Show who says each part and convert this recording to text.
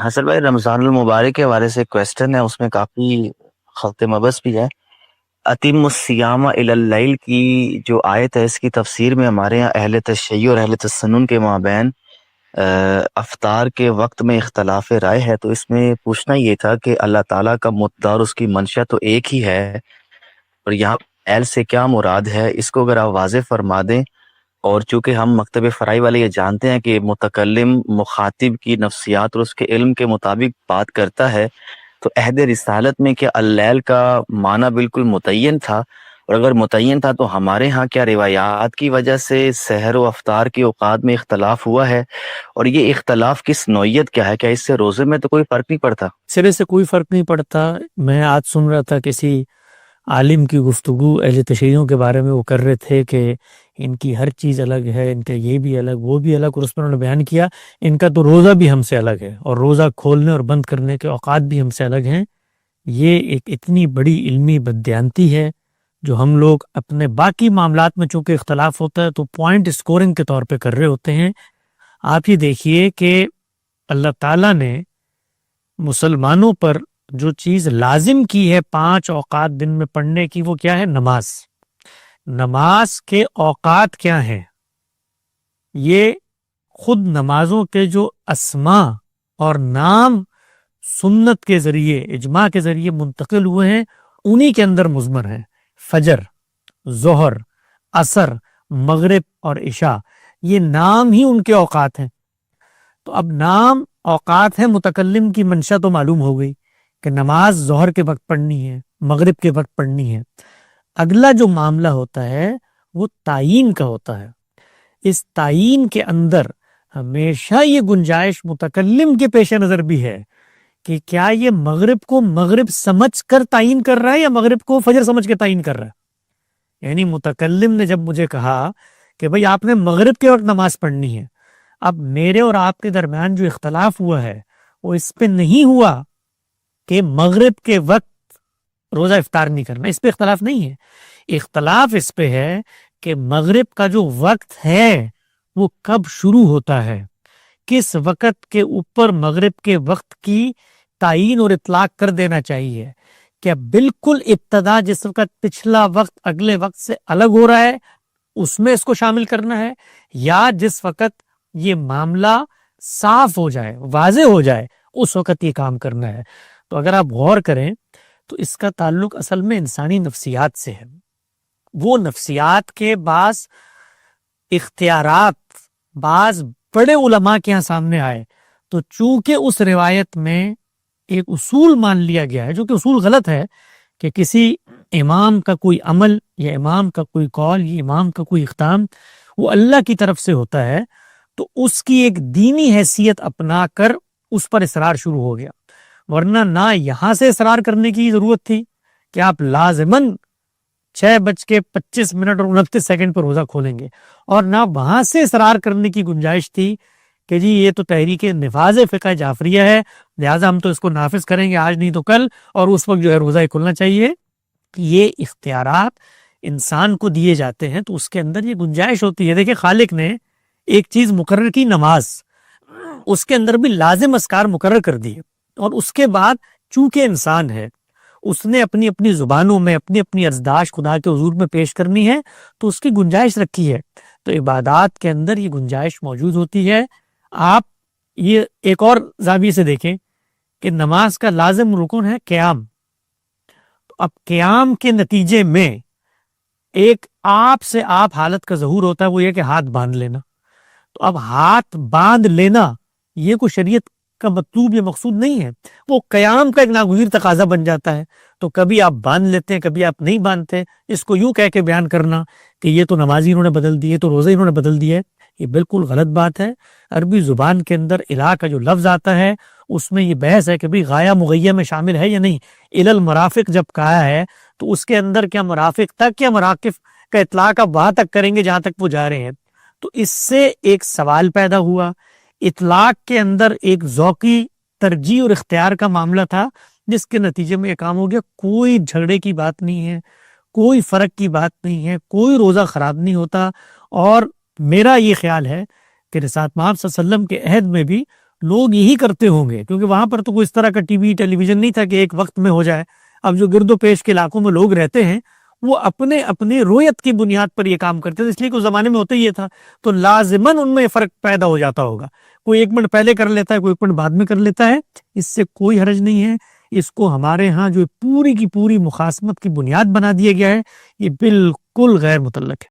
Speaker 1: حسن بھائی، رمضان المبارک کے حوالے سے کویسچن ہے، اس میں کافی خلط مبس بھی ہے۔ اتم الصیام الی اللیل کی جو آیت ہے، اس کی تفسیر میں ہمارے یہاں اہل تشیع اور اہل تسنن کے مابین افطار کے وقت میں اختلاف رائے ہے۔ تو اس میں پوچھنا یہ تھا کہ اللہ تعالیٰ کا مدعا اور اس کی منشا تو ایک ہی ہے، اور یہاں اہل سے کیا مراد ہے، اس کو اگر آپ واضح فرما دیں۔ اور چونکہ ہم مکتب فرائی والے یہ جانتے ہیں کہ متکلم مخاطب کی نفسیات اور اس کے علم کے مطابق بات کرتا ہے، تو عہد رسالت میں کیا اللیل کا معنی بالکل متعین تھا؟ اور اگر متعین تھا تو ہمارے ہاں کیا روایات کی وجہ سے سحر و افطار کے اوقات میں اختلاف ہوا ہے؟ اور یہ اختلاف کس نوعیت کیا ہے؟ کیا اس سے روزے میں تو کوئی فرق نہیں پڑتا؟
Speaker 2: سرے سے کوئی فرق نہیں پڑتا۔ میں آج سن رہا تھا کسی عالم کی گفتگو، اہل تشیعوں کے بارے میں وہ کر رہے تھے کہ ان کی ہر چیز الگ ہے، ان کا یہ بھی الگ وہ بھی الگ، اور اس میں انہوں نے بیان کیا ان کا تو روزہ بھی ہم سے الگ ہے، اور روزہ کھولنے اور بند کرنے کے اوقات بھی ہم سے الگ ہیں۔ یہ ایک اتنی بڑی علمی بددیانتی ہے جو ہم لوگ اپنے باقی معاملات میں چونکہ اختلاف ہوتا ہے تو پوائنٹ اسکورنگ کے طور پہ کر رہے ہوتے ہیں۔ آپ یہ دیکھیے کہ اللہ تعالیٰ نے مسلمانوں پر جو چیز لازم کی ہے 5 اوقات دن میں پڑھنے کی، وہ کیا ہے؟ نماز۔ نماز کے اوقات کیا ہیں؟ یہ خود نمازوں کے جو اسماء اور نام سنت کے ذریعے، اجماع کے ذریعے منتقل ہوئے ہیں، انہی کے اندر مضمر ہیں۔ فجر، ظہر، عصر، مغرب اور عشاء، یہ نام ہی ان کے اوقات ہیں۔ تو اب نام اوقات ہیں، متکلم کی منشا تو معلوم ہو گئی کہ نماز ظہر کے وقت پڑھنی ہے، مغرب کے وقت پڑھنی ہے۔ اگلا جو معاملہ ہوتا ہے وہ تعیین کا ہوتا ہے۔ اس تعیین کے اندر ہمیشہ یہ گنجائش متکلم کے پیش نظر بھی ہے کہ کیا یہ مغرب کو مغرب سمجھ کر تعیین کر رہا ہے یا مغرب کو فجر سمجھ کے تعیین کر رہا ہے۔ یعنی متکلم نے جب مجھے کہا کہ بھئی آپ نے مغرب کے وقت نماز پڑھنی ہے، اب میرے اور آپ کے درمیان جو اختلاف ہوا ہے وہ اس پہ نہیں ہوا کہ مغرب کے وقت روزہ افطار نہیں کرنا، اس پہ اختلاف نہیں ہے۔ اختلاف اس پہ ہے کہ مغرب کا جو وقت ہے وہ کب شروع ہوتا ہے، کس وقت کے اوپر مغرب کے وقت کی تعیین اور اطلاق کر دینا چاہیے۔ کیا بالکل ابتدا جس وقت پچھلا وقت اگلے وقت سے الگ ہو رہا ہے اس میں اس کو شامل کرنا ہے، یا جس وقت یہ معاملہ صاف ہو جائے، واضح ہو جائے، اس وقت یہ کام کرنا ہے؟ تو اگر آپ غور کریں تو اس کا تعلق اصل میں انسانی نفسیات سے ہے۔ وہ نفسیات کے بعض اختیارات بعض بڑے علماء کے ہاں سامنے آئے، تو چونکہ اس روایت میں ایک اصول مان لیا گیا ہے جو کہ اصول غلط ہے کہ کسی امام کا کوئی عمل یا امام کا کوئی قول یا امام کا کوئی اقدام وہ اللہ کی طرف سے ہوتا ہے، تو اس کی ایک دینی حیثیت اپنا کر اس پر اصرار شروع ہو گیا۔ ورنہ نہ یہاں سے اصرار کرنے کی ضرورت تھی کہ آپ لازماً 6:25 اور 29 پر روزہ کھولیں گے، اور نہ وہاں سے اصرار کرنے کی گنجائش تھی کہ جی یہ تو تحریک نفاذ فقہ جعفریہ ہے لہٰذا ہم تو اس کو نافذ کریں گے آج نہیں تو کل، اور اس وقت جو ہے روزہ کھولنا چاہیے۔ یہ اختیارات انسان کو دیے جاتے ہیں تو اس کے اندر یہ گنجائش ہوتی ہے۔ دیکھیں خالق نے ایک چیز مقرر کی، نماز، اس کے اندر بھی لازم اذکار مقرر کر دیے، اور اس کے بعد چونکہ انسان ہے اس نے اپنی اپنی زبانوں میں اپنی اپنی ارزداشت خدا کے حضور میں پیش کرنی ہے، تو اس کی گنجائش رکھی ہے۔ تو عبادات کے اندر یہ گنجائش موجود ہوتی ہے۔ آپ یہ ایک اور زاویے سے دیکھیں کہ نماز کا لازم رکن ہے قیام۔ تو اب قیام کے نتیجے میں ایک آپ سے آپ حالت کا ظہور ہوتا ہے، وہ یہ کہ ہاتھ باندھ لینا۔ تو اب ہاتھ باندھ لینا یہ کوئی شریعت کا مطلوب یا مقصود نہیں ہے، وہ قیام کا ایک ناگزیر تقاضا بن جاتا ہے۔ تو کبھی آپ باندھ لیتے ہیں، کبھی آپ نہیں باندھتے۔ اس کو یوں کہہ کے بیان کرنا کہ یہ تو نمازی انہوں نے بدل دیے، تو روزے انہوں نے بدل دیے، یہ بالکل غلط بات ہے۔ عربی زبان کے اندر الہ کا جو لفظ آتا ہے اس میں یہ بحث ہے کہ بھی غایہ مغیہ میں شامل ہے یا نہیں۔ الی المرافق جب کہا ہے تو اس کے اندر کیا مرافق تک یا مراقف کا اطلاق آپ وہاں تک کریں گے جہاں تک وہ جا رہے ہیں؟ تو اس سے ایک سوال پیدا ہوا۔ اطلاق کے اندر ایک ذوقی ترجیح اور اختیار کا معاملہ تھا، جس کے نتیجے میں یہ کام ہو گیا۔ کوئی جھگڑے کی بات نہیں ہے، کوئی فرق کی بات نہیں ہے، کوئی روزہ خراب نہیں ہوتا۔ اور میرا یہ خیال ہے کہ رسالت محمد صلی اللہ علیہ وسلم کے عہد میں بھی لوگ یہی کرتے ہوں گے، کیونکہ وہاں پر تو کوئی اس طرح کا ٹی وی ٹیلی ویژن نہیں تھا کہ ایک وقت میں ہو جائے. اب جو گرد و پیش کے علاقوں میں لوگ رہتے ہیں وہ اپنے اپنے رویت کی بنیاد پر یہ کام کرتے تھے، اس لیے کہ اس زمانے میں ہوتا یہ تھا، تو لازماً ان میں فرق پیدا ہو جاتا ہوگا. کوئی 1 منٹ پہلے کر لیتا ہے، کوئی 1 منٹ بعد میں کر لیتا ہے، اس سے کوئی حرج نہیں ہے. اس کو ہمارے ہاں جو پوری کی پوری مخاصمت کی بنیاد بنا دیا گیا ہے، یہ بالکل غیر متعلق ہے.